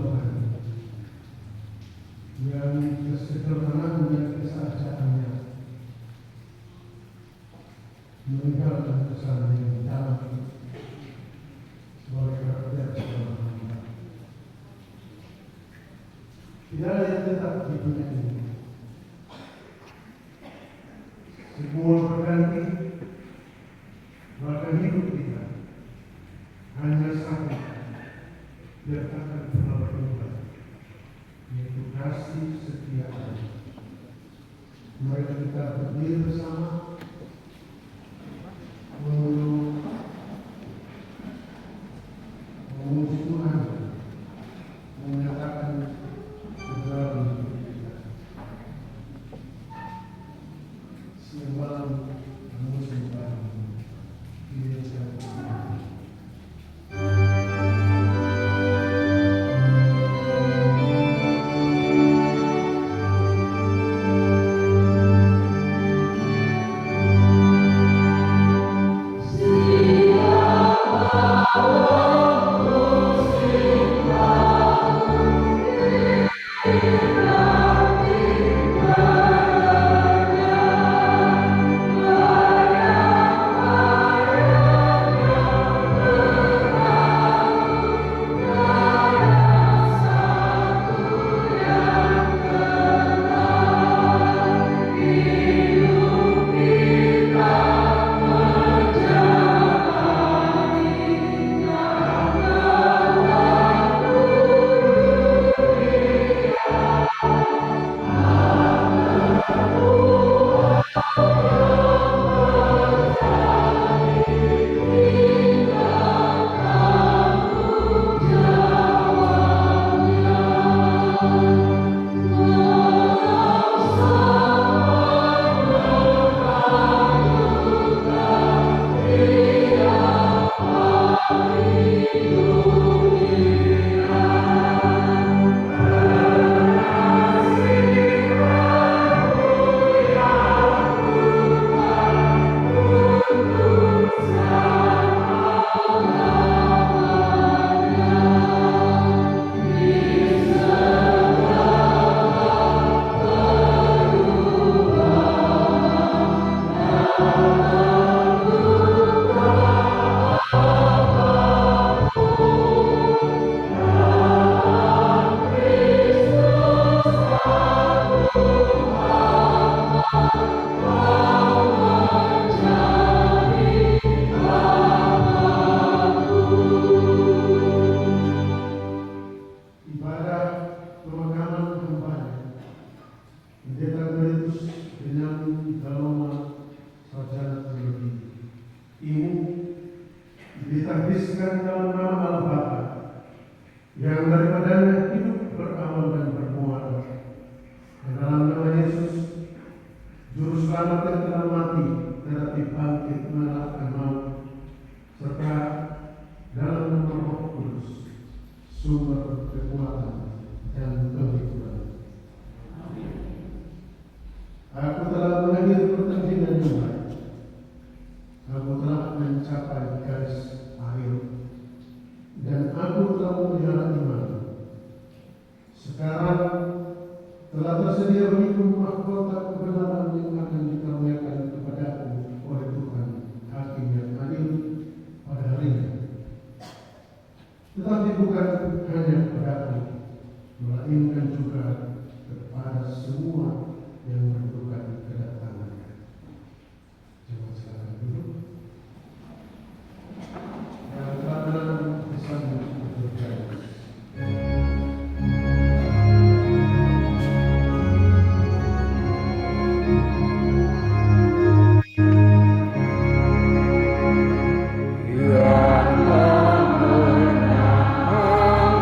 Tuhan yang kesederhanaan dan kesajaannya meninggalkan kesan yang dalam sebagai karakter seorang hamba. Tidak ada yang tetap di dunia ini. Semua berganti, bahkan hidup kita hanya satu yang akan pernah berubah, yaitu kasih setia Allah. Mari kita berdiri bersama memuji Tuhan, menyatakan kebenaran kita. Siang malam musim baru ini saya ditahbiskan dalam nama Allah Bapa yang daripadanya hidup berawal dan bermuara. Dalam nama Yesus, Juru Selamat yang telah mati tetapi bangkit mengalahkan maut, serta dalam nama Roh Kudus, sumber kekuatan dan penghiburan. Aku telah menghadiri pertandingan yang baik. Aku telah mencapai garis akhir dan aku telah memelihara iman. Sekarang telah tersedia bagiku mahkota kebenaran yang akan dikaruniakan kepadaku oleh Tuhan, Hakim yang adil pada harinya. Tetapi bukan hanya kepadaku, melainkan juga kepada semua yang merindukan kedatangannya. Jangan silakan duduk. Dan karena pesan berjaya. Yang menenangkan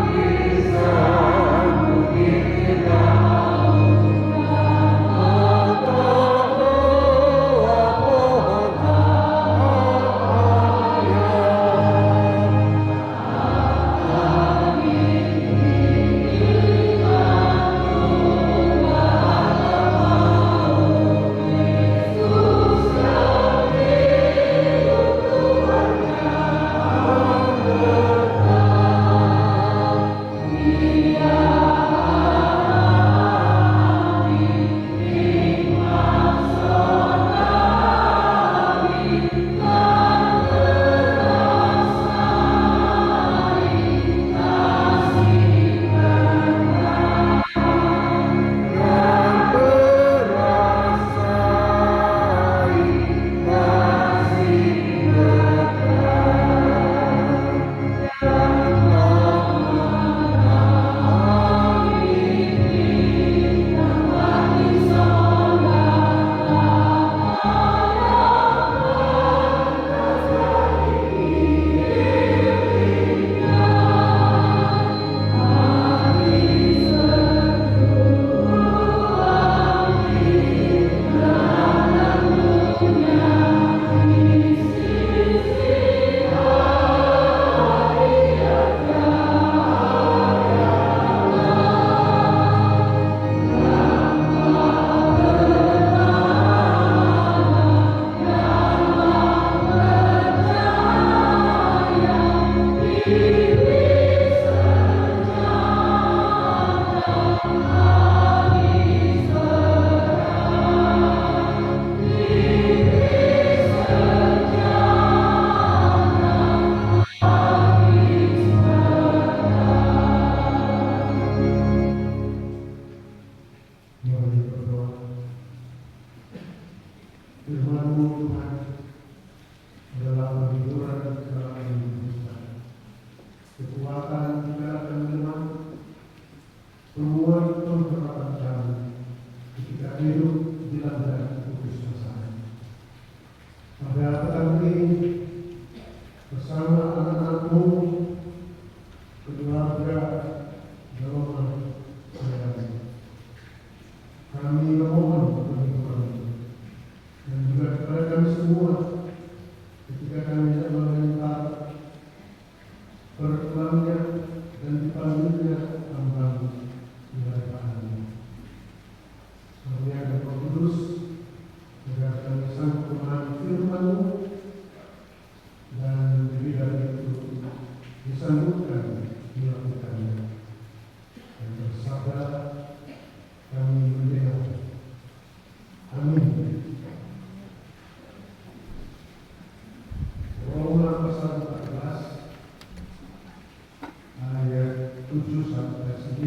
7 sampai 9.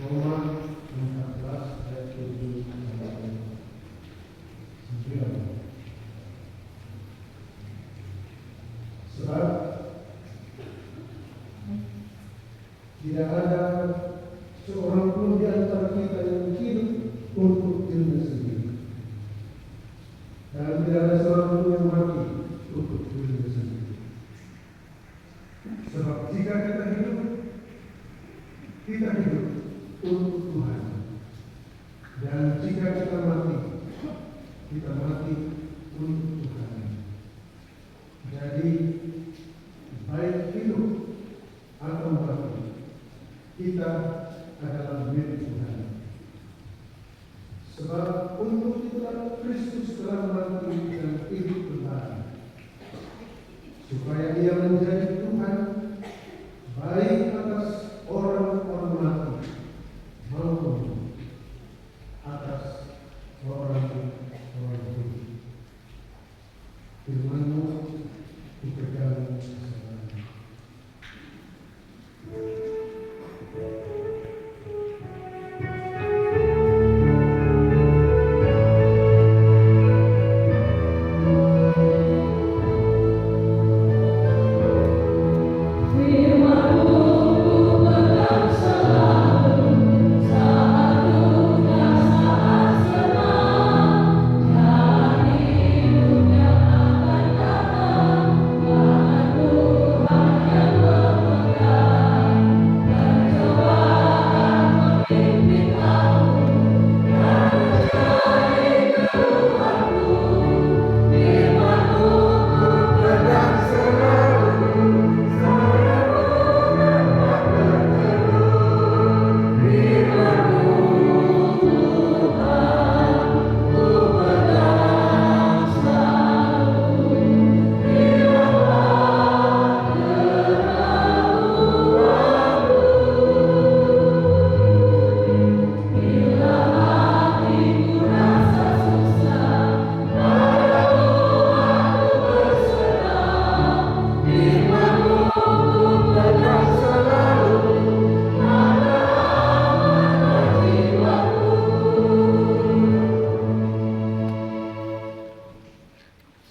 Roma 14 ayat 7 sampai 9. Sebab tidak ada seorang pun di antara kita yang hidup untuk dirinya sendiri, dan tidak ada seorang pun yang mati untuk dirinya sendiri. Sebab jika kita hidup untuk Tuhan, dan jika kita mati untuk Tuhan. Jadi baik hidup atau mati, kita adalah milik Tuhan. Sebab untuk itulah Kristus telah mati dan hidup kembali, supaya Ia menjadi Tuhan baik atas orang-orang mati maupun atas orang-orang hidup. Firman-Mu dipegang selamanya.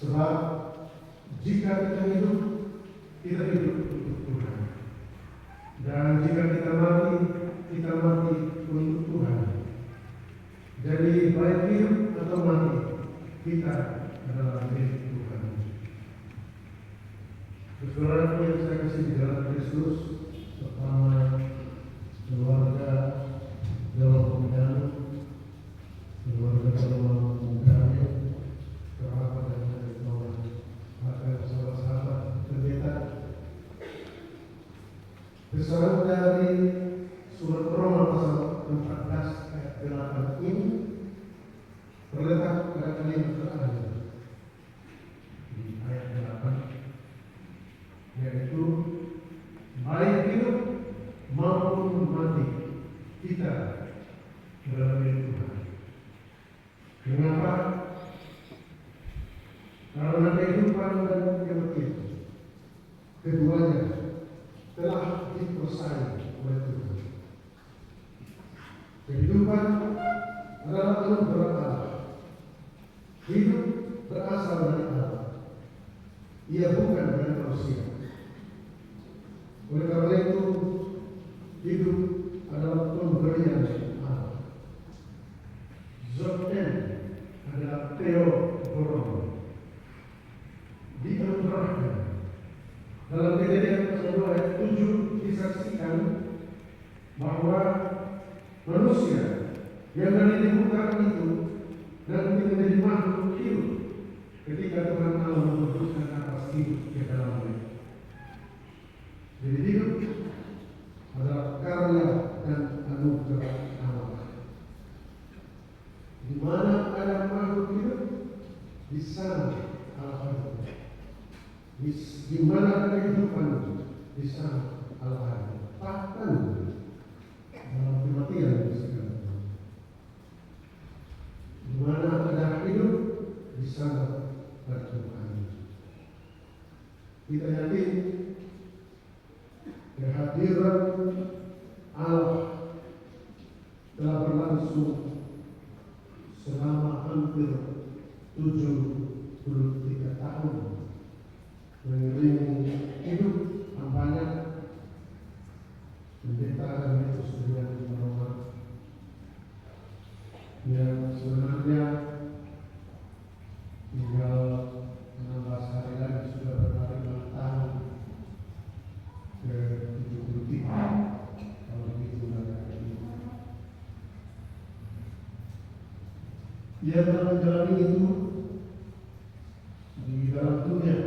Sebab jika kita hidup untuk Tuhan. Dan jika kita mati untuk Tuhan. Jadi baik hidup atau mati, kita adalah milik Tuhan. Saudara yang saya kasih di dalam Kristus, pertama keluarga dalam pemudaan, keluarga dalam pemudaan, kerabat dan bahkan sahabat-sahabat pendeta. Besaran dari surat Roma pasal 14 ayat 8 ini terletak pada kalimat terakhir di ayat 8, yaitu baik hidup maupun mati kita adalah milik Tuhan. Kenapa? Karena kehidupan dan kematian keduanya telah dikuasai oleh Tuhan. Kehidupan adalah anugerah Allah. Hidup berasal dari Allah. Ia bukan dari manusia. Oleh karena itu, hidup adalah pemberian Allah. Zoten adalah theoboron. Dianugerahkan. Dalam Kejadian pasal 2 ayat 7 disaksikan bahwa manusia yang dari diciptakan itu nanti menjadi makhluk hidup ketika Tuhan Allah memutuskan atas hidup ke dalamnya. Jadi hidup adalah karya dan anugerah Allah. Di mana ada makhluk hidup, di sana Allah hidup. Di mana kehidupan, di sana Allah hidup. Bahkan dalam kematian di mana ada hidup, di sana ada Tuhan. Kita yakin kehadiran Allah telah berlangsung selama hampir 73 tahun mengiringi hidup hambanya pendeta dan Sustrian Roma yang sebenarnya tinggal 16 hari lagi sudah berkali ulang tahun ke 73 kalau begitu ini. Dia telah menjalani itu di dalam dunia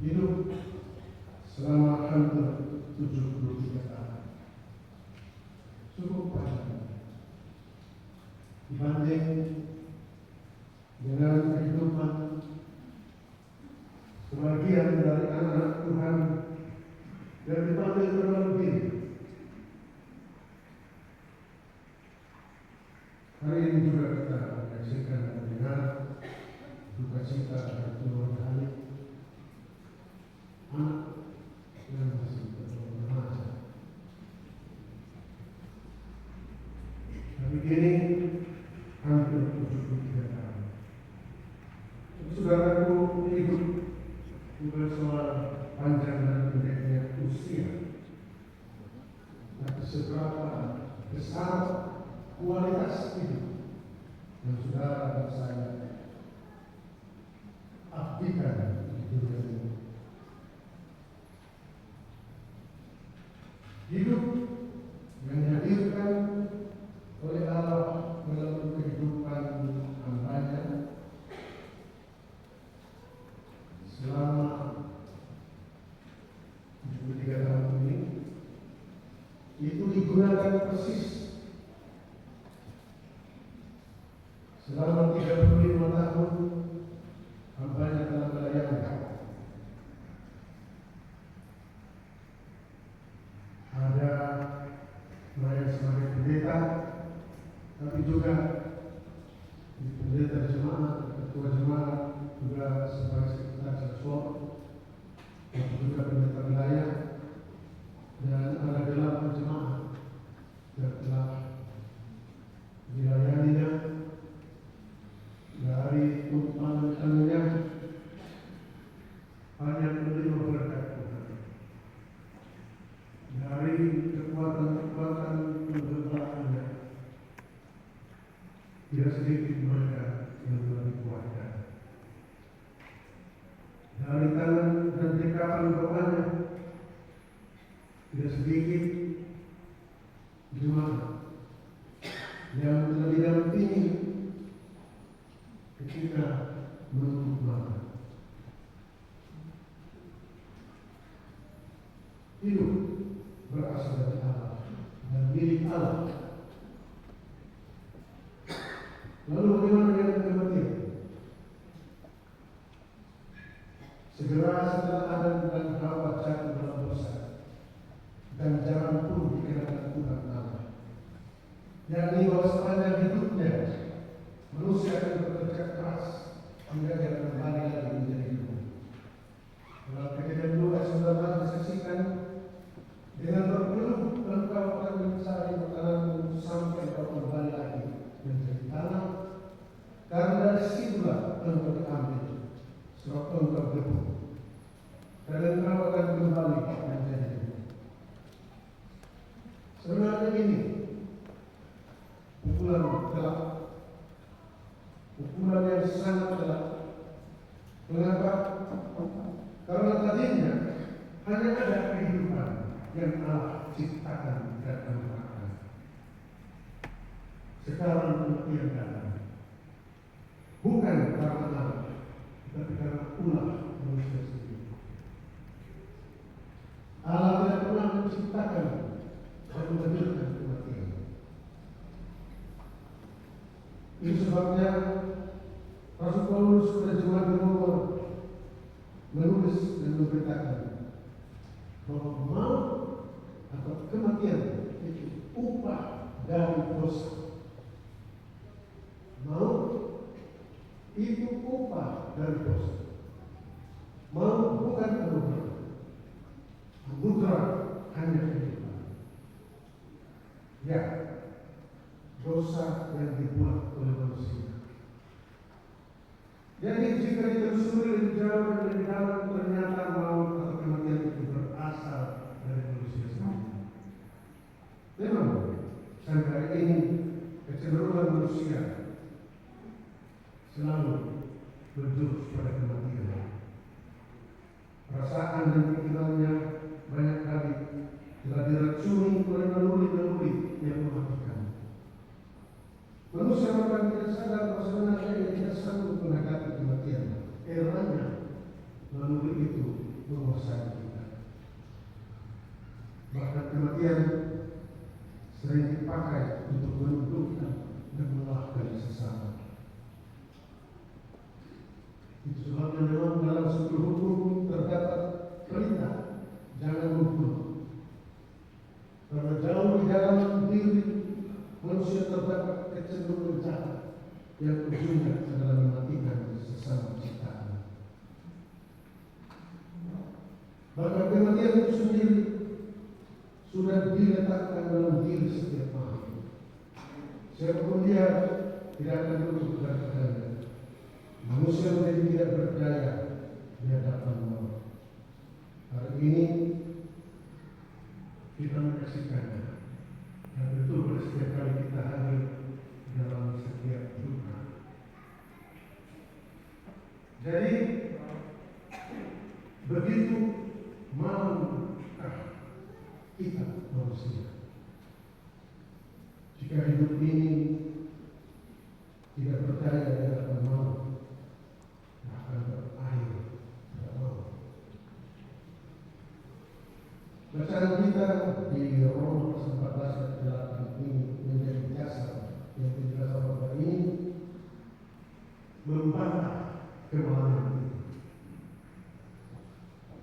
hidup selama hampir 73 tahun. Cukup panjang dibanding dengan kehidupan sebagian dari anak-anak Tuhan yang dipanggil terlebih. Hari ini juga kita menyaksikan dan mendengar duka cita dari keluarga anak yang masih remaja. Tapi kini hampir 73 tahun. Saudaraku, hidup bukan soal panjang dan pendeknya usia, tapi seberapa besar kualitas hidup yang saudara dan saya abdikan di dunia ini. Hidup yang dihadirkan oleh Allah dalam kehidupan hambanya selama 73 tahun ini itu digunakan persis selama 35 tahun hambanya telah melayani. Ada melayani sebagai pendeta, tapi juga pendeta jemaat, ketua jemaat, juga sebagai sekretaris seksual, dan juga pendeta wilayah, dan ada 8 jemaat yang telah dilayaninya dari tumpangan tangannya hanya menerima berkat Tuhan. Dari kekuatan-kekuatan penggembalaannya tidak sedikit mereka yang telah dikuatkan. Dari tangan dan dekapan doanya tidak sedikit jemaat yang telah didampingi ketika menuntut malam. Hidup berasal dari Allah dan milik Allah. Lalu bagaimana dengan kematian? Segera setelah Adam dan Hawa jatuh dalam dosa, ganjaran pun dikenakan Tuhan Allah, yakni bahwa sepanjang hidupnya manusia akan bekerja keras hingga dia kembali lagi menjadi hidup. Dalam Kejadian 2 ayat 19 disaksikan, dengan berpeluh engkau akan mencari makananmu sampai kau kembali lagi menjadi tanah, karena dari situlah engkau diambil, sebab engkau debu, dan engkau akan kembali menjadi hidup. Sebenarnya ini pukulan gelap, pukulan yang sangat gelap. Mengapa? Karena tadinya hanya ada kehidupan yang Allah ciptakan dan menciptakan. Sekarang kematian datang, bukan karena Allah, tapi karena ulah manusia sendiri. Allah tidak pernah menciptakan dan mengajarkan kematian. Itu sebabnya Rasul Paulus kepada jemaat di Roma menulis dan memberitakan bahwa maut atau kematian itu upah dari dosa. Maut itu upah dari dosa. mau bukan anugerah. Anugerah hanya kehidupan. Ya, dosa yang dibuat oleh manusia. Jadi jika ditelusuri lebih jauh dan lebih dalam, ternyata maut atau kematian itu berasal dari manusia sendiri. Memang sampai hari ini kecenderungan manusia selalu berjurus pada kematian. Perasaan dan pikirannya banyak kali telah diracuni oleh naluri-naluri yang mematikan. Manusia bahkan tidak sadar bahwa sebenarnya ia tidak sanggup menghadapi kematian. Eranya naluri itu menguasai kita. Bahkan kematian sering dipakai untuk menundukkan dan mengalahkan sesama. Itu sebabnya memang dalam suatu hukum terdapat perintah jangan membunuh. Karena jauh di dalam diri manusia terdapat kecenderungan jahat yang ujungnya adalah mematikan sesama ciptaan. Bahkan kematian itu sendiri sudah diletakkan dalam diri setiap makhluk. Siapapun dia tidak akan luput dari keadaannya. Manusia menjadi tidak berdaya di hadapan maut. Hari ini kita menyaksikannya. Dan betul setiap kali kita hadir dalam setiap duka. Jadi begitu maukah kita manusia jika hidup ini tidak percaya di hadapan maut, akan berakhir pada maut. Bacaan kita di Roma 14:8 ini menjadi dasar yang dijelasan Bapak ini membantah kebohongan itu,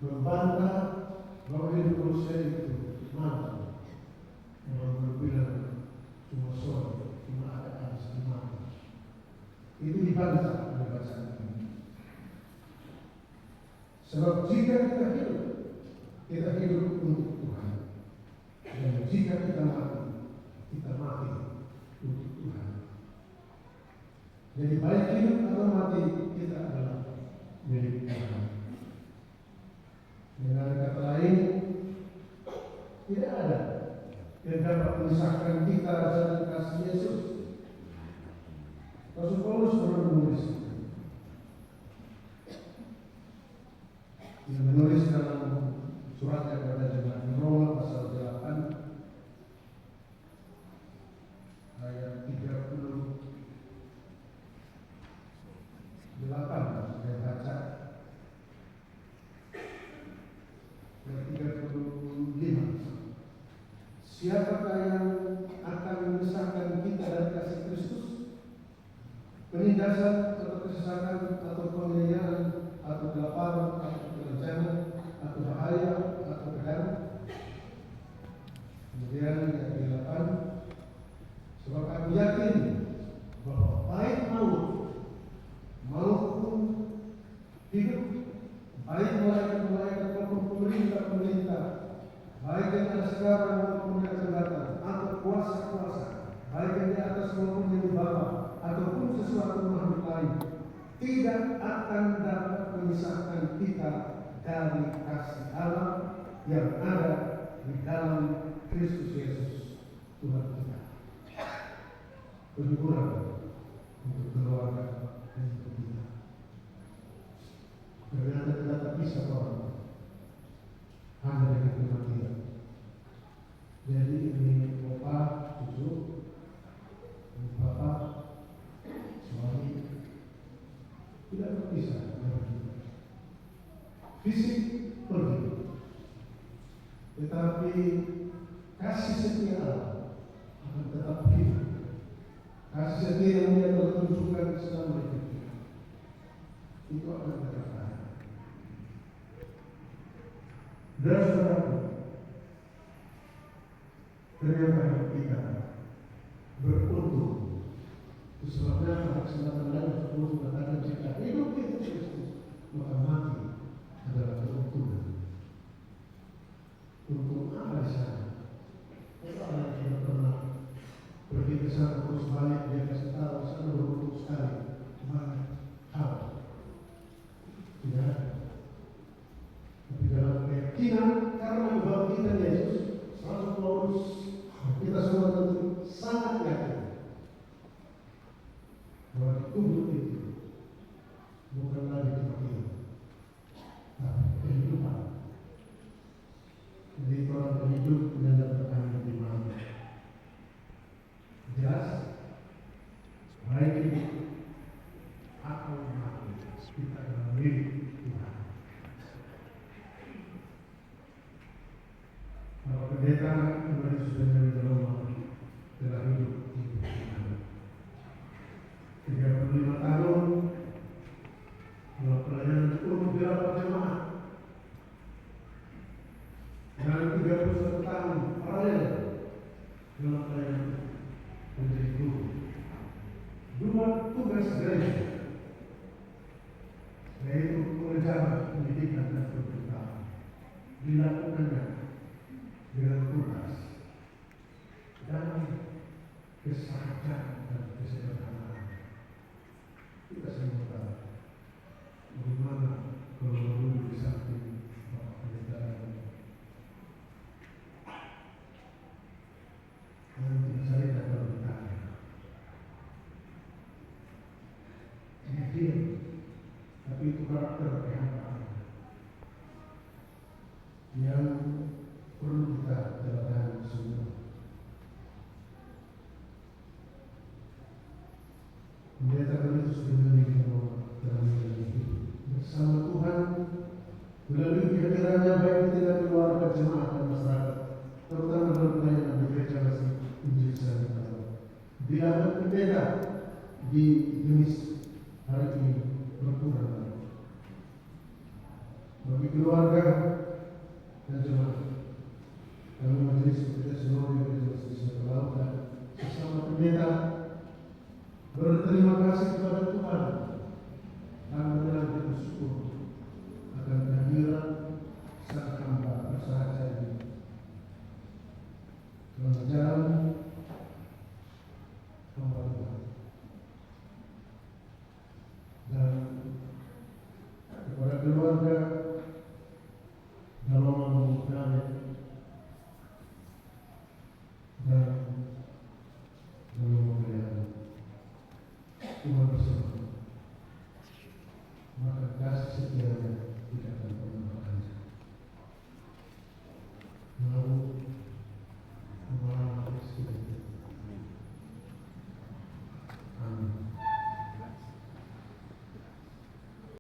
membantah bahwa hidup manusia itu malam, yang berbilang cuma sore, cuma ada habis di malam. Itu dibantah oleh bacaan ini. Sebab jika kita hidup untuk Tuhan. Dan jika kita mati untuk Tuhan. Jadi baik hidup atau mati kita adalah milik Tuhan. Dengan kata lain, tidak ada yang dapat memisahkan kita dari kasih Yesus. Rasul Paulus pernah menulis. Dia menulis dalam suratnya kepada jemaat di Roma pasal 8 ayat 38. Saya baca ayat 35. Siapakah yang akan memisahkan kita dari kasih Kristus? Penindasan atau kesesatan atau penganiayaan atau kelaparan atau bencana atau bahaya atau pedang. Kemudian yang 8, sebab aku yakin bahwa baik maupun hidup, baik malaikat maupun pemerintah, baik yang ada sekarang maupun yang akan datang, atau kuasa-kuasa, baik yang di atas maupun yang di bawah, ataupun sesuatu makhluk lain, tidak akan dapat memisahkan kita dari kasih Allah yang ada di dalam Kristus Yesus Tuhan kita. Penyukuran untuk keluarga dan untuk kita. Ternyata kita tak bisa orang hanya dengan kematian. Jadi ini bapak, cucu, bapak, suami tidak berpisah dari kita. Fisik pergi, tetapi kasih setia Allah akan tetap hidup. Kasih setia yang dia telah tunjukkan selama hidup kita, itu akan tetap ada. Dan saudaraku, ternyata kita beruntung. Itu sebabnya pada kesempatan lain Allah mengatakan jika hidup itu Kristus, maka mati adalah keuntungan. Untung apa di sana? Itu orang yang tidak pernah pergi ke sana terus balik, dia kasih tahu sana beruntung sekali, banyak hal. Tidak ada. Tapi dalam keyakinan karena kebangkitan Yesus, Rasul Paulus, kita semua tentu sangat yakin bahwa tubuh itu bukan lagi kematian, tapi kehidupan. Jadi orang hidup dengan bertanya di mana? Jelas, baik itu atau mati, kita adalah milik Tuhan. Kalau pendeta kembali sudah dari Roma telah hidup di Tuhan. 35 tahun dalam pelayanan untuk beberapa jemaat. Dan 31 tahun paralel dalam pelayanan menjadi guru. Dua tugas gereja, yaitu pengajaran, pendidikan dan pemberitaan, dilakukannya dengan tuntas dan kesabaran dan kesederhanaan. Kita semua tahu bagaimana kalau dulu di samping Bapak Pendeta yang saya dapat bertanya, diam, tapi itu karakter kehampaan yang perlu kita teladani semua. Pendeta Kalistus dengan bersama Tuhan melalui kehadirannya baik di tengah keluarga, jemaat dan masyarakat, terutama dalam pelayanan di gereja masih Injil Santa. Bila berbeda di jenis hari ini berkurang bagi keluarga dan jemaat. Kami majelis Pendeta Sinode Gereja Masjid Laut dan sesama pendeta berterima kasih kepada Tuhan dan mengucap bersyukur akan kehadiran sang hamba bersahaja ini dalam jalan hamba Tuhan. Dan kepada keluarga dalam mengucapkan dan memelihara Tuhan